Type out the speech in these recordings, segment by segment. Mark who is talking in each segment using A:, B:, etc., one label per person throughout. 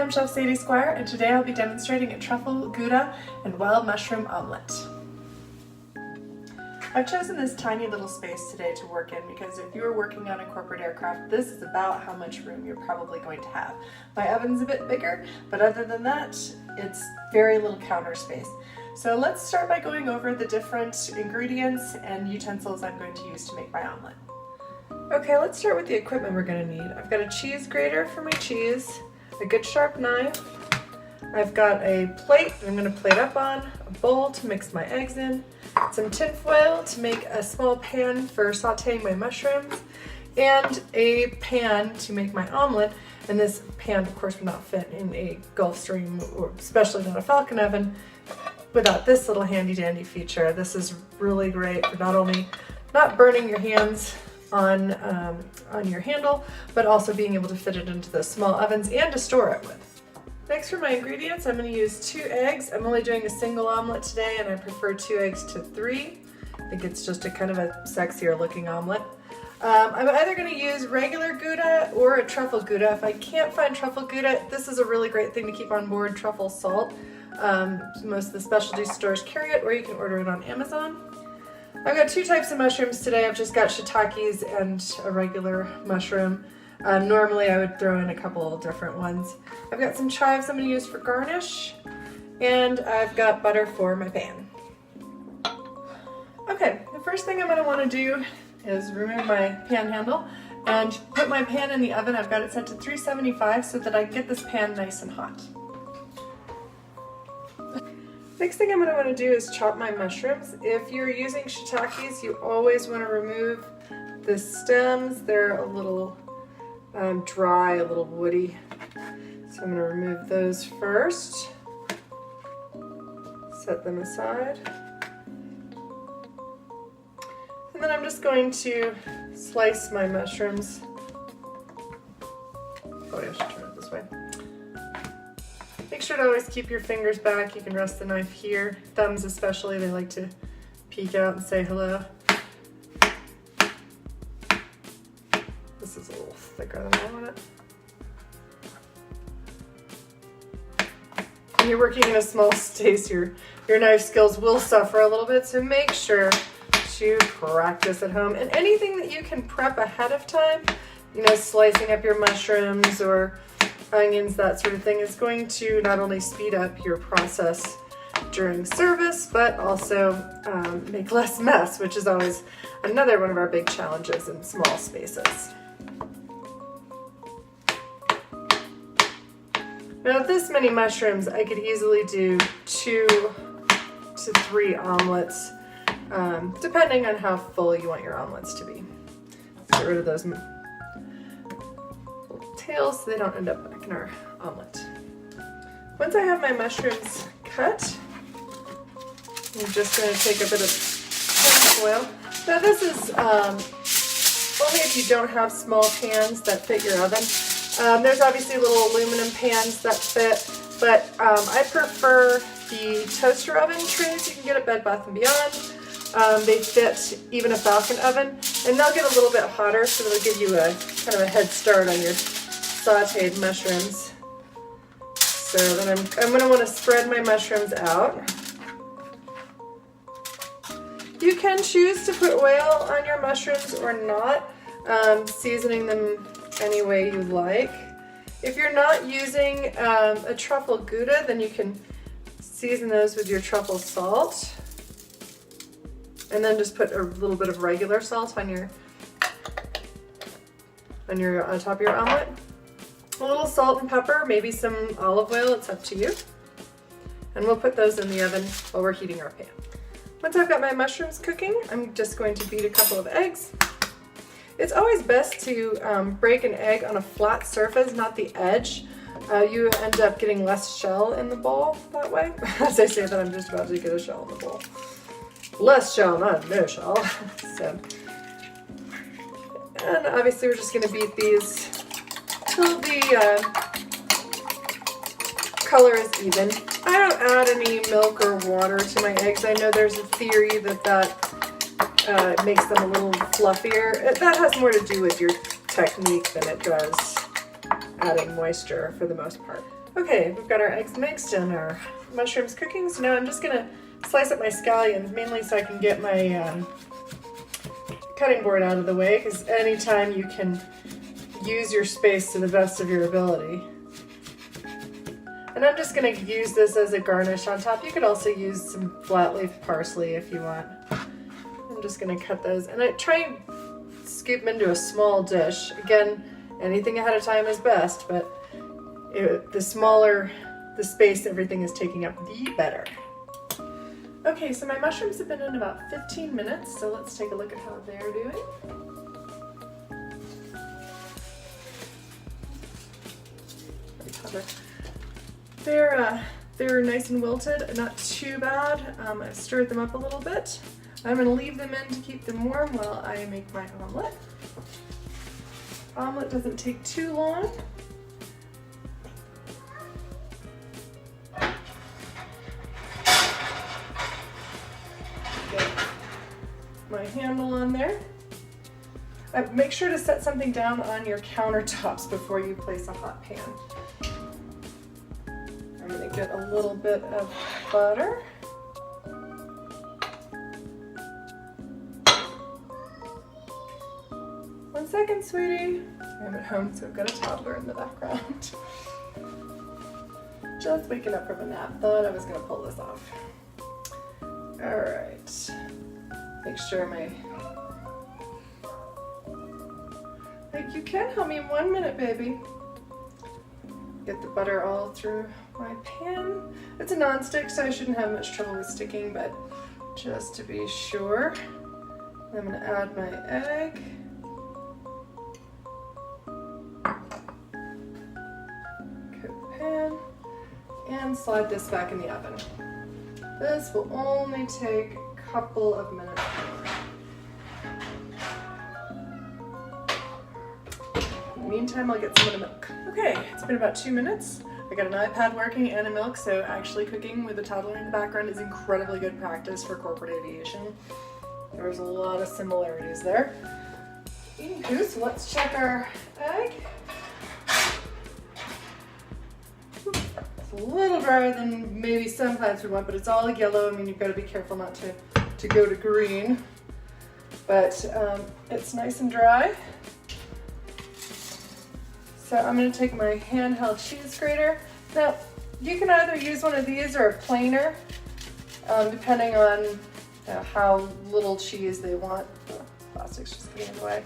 A: I'm Chef Sadie Squire, and today I'll be demonstrating a Truffle Gouda and wild mushroom omelette. I've chosen this tiny little space today to work in because if you are working on a corporate aircraft, this is about how much room you're probably going to have. My oven's a bit bigger, but other than that, it's very little counter space. So let's start by going over the different ingredients and utensils I'm going to use to make my omelette. Okay, let's start with the equipment we're going to need. I've got a cheese grater for my cheese, a good sharp knife. I've got a plate I'm going to plate up on, a bowl to mix my eggs in, some tin foil to make a small pan for sauteing my mushrooms, and a pan to make my omelet. And this pan, of course, would not fit in a Gulfstream or especially not a Falcon oven without this little handy dandy feature. This is really great for not only not burning your hands on your handle, but also being able to fit it into the small ovens and to store it with. Next, for my ingredients, I'm going to use 2 eggs. I'm only doing a single omelet today, and I prefer 2 eggs to 3. I think it's just a kind of a sexier looking omelet. I'm either going to use regular Gouda or a Truffle Gouda. If I can't find Truffle Gouda, this is a really great thing to keep on board, truffle salt. Most of the specialty stores carry it, or you can order it on Amazon. I've got 2 types of mushrooms today. I've just got shiitakes and a regular mushroom. Normally I would throw in a couple of different ones. I've got some chives I'm going to use for garnish, and I've got butter for my pan. Okay, the first thing I'm going to want to do is remove my pan handle and put my pan in the oven. I've got it set to 375 so that I get this pan nice and hot. Next thing I'm going to want to do is chop my mushrooms. If you're using shiitakes, you always want to remove the stems. They're a little dry, a little woody. So I'm going to remove those first. Set them aside. And then I'm just going to slice my mushrooms. Oh, I should turn it this way. Make sure to always keep your fingers back. You can rest the knife here. Thumbs especially, they like to peek out and say hello. This is a little thicker than I want it. When you're working in a small space, your knife skills will suffer a little bit, so make sure to practice at home. And anything that you can prep ahead of time, you know, slicing up your mushrooms or onions, that sort of thing, is going to not only speed up your process during service, but also make less mess, which is always another one of our big challenges in small spaces. Now, with this many mushrooms, I could easily do 2 to 3 omelets, depending on how full you want your omelets to be. Get rid of those tails so they don't end up back in our omelet. Once I have my mushrooms cut, I'm just going to take a bit of tin foil. Now, this is only if you don't have small pans that fit your oven. There's obviously little aluminum pans that fit, but I prefer the toaster oven trays you can get at Bed Bath & Beyond. They fit even a Falcon oven, and they'll get a little bit hotter, so they'll give you a kind of a head start on your sauteed mushrooms. So then I'm going to want to spread my mushrooms out. You can choose to put oil on your mushrooms or not, seasoning them any way you like. If you're not using a Truffle Gouda, then you can season those with your truffle salt, and then just put a little bit of regular salt on top of your omelet. A little salt and pepper, maybe some olive oil, it's up to you. And we'll put those in the oven while we're heating our pan. Once I've got my mushrooms cooking, I'm just going to beat a couple of eggs. It's always best to break an egg on a flat surface, not the edge. You end up getting less shell in the bowl that way. As I say that, I'm just about to get a shell in the bowl. Less shell, not no shell. And obviously we're just going to beat these till the color is even. I don't add any milk or water to my eggs. I know there's a theory that makes them a little fluffier. That has more to do with your technique than it does adding moisture for the most part. Okay, we've got our eggs mixed and our mushrooms cooking, so now I'm just gonna slice up my scallions, mainly so I can get my cutting board out of the way, because anytime you can use your space to the best of your ability. And I'm just gonna use this as a garnish on top. You could also use some flat leaf parsley if you want. I'm just gonna cut those, and I try and scoop them into a small dish. Again, anything ahead of time is best, but the smaller the space everything is taking up, the better. Okay, so my mushrooms have been in about 15 minutes, so let's take a look at how they're doing. They're nice and wilted, not too bad. I've stirred them up a little bit. I'm going to leave them in to keep them warm while I make my omelet. Omelet doesn't take too long. Get my handle on there. Make sure to set something down on your countertops before you place a hot pan. I'm going to get a little bit of butter. One second, sweetie. I'm at home, so I've got a toddler in the background. Just waking up from a nap. Thought I was going to pull this off. All right. Make sure you can help me in 1 minute, baby. Get the butter all through my pan. It's a non-stick, so I shouldn't have much trouble with sticking, but just to be sure, I'm going to add my egg. Coat pan, and slide this back in the oven. This will only take a couple of minutes. In the meantime, I'll get some of the milk. Okay, it's been about 2 minutes. I got an iPad working and a milk, so actually cooking with a toddler in the background is incredibly good practice for corporate aviation. There's a lot of similarities there. Anywho, so let's check our egg. It's a little drier than maybe some plants would want, but it's all yellow. I mean, you've got to be careful not to go to green. But it's nice and dry. So I'm going to take my handheld cheese grater. Now, you can either use one of these or a planer, depending on how little cheese they want. Oh, plastic's just getting in the way.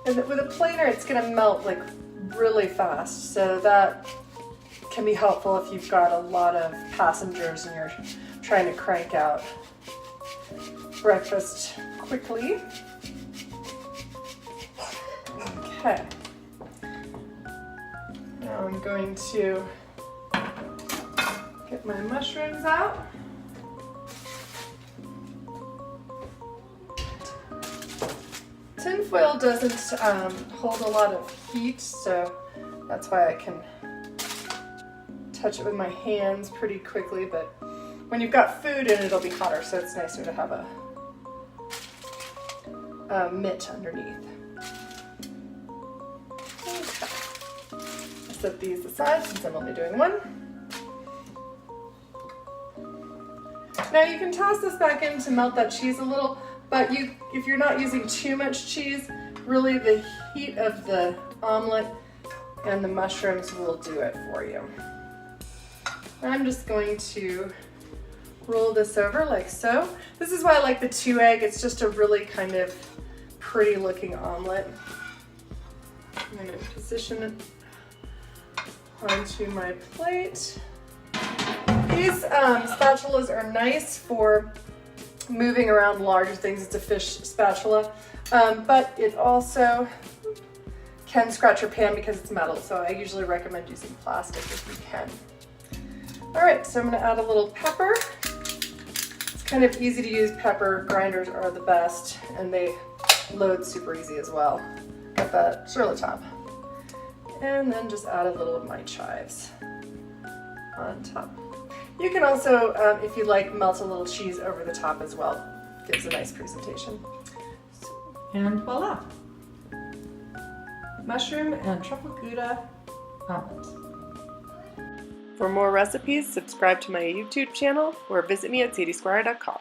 A: And with a planer, it's going to melt like really fast, so that can be helpful if you've got a lot of passengers and you're trying to crank out breakfast quickly. Okay. Now I'm going to get my mushrooms out. Tin foil doesn't hold a lot of heat, so that's why I can touch it with my hands pretty quickly, but when you've got food in it, it'll be hotter, so it's nicer to have a mitt underneath. Okay. I set these aside since I'm only doing one. Now you can toss this back in to melt that cheese a little, but if you're not using too much cheese, really the heat of the omelet and the mushrooms will do it for you. I'm just going to roll this over like so. This is why I like the 2-egg. It's just a really kind of pretty looking omelet. I'm going to position it onto my plate. These spatulas are nice for moving around larger things. It's a fish spatula, but it also can scratch your pan because it's metal, so I usually recommend using plastic if you can. All right, so I'm going to add a little pepper. It's kind of easy to use pepper. Grinders are the best, and they load super easy as well. Got that sur la table. And then just add a little of my chives on top. You can also, if you like, melt a little cheese over the top as well. Gives a nice presentation. So And voila! Mushroom and truffle Gouda omelet. For more recipes, subscribe to my YouTube channel or visit me at cdsquire.com.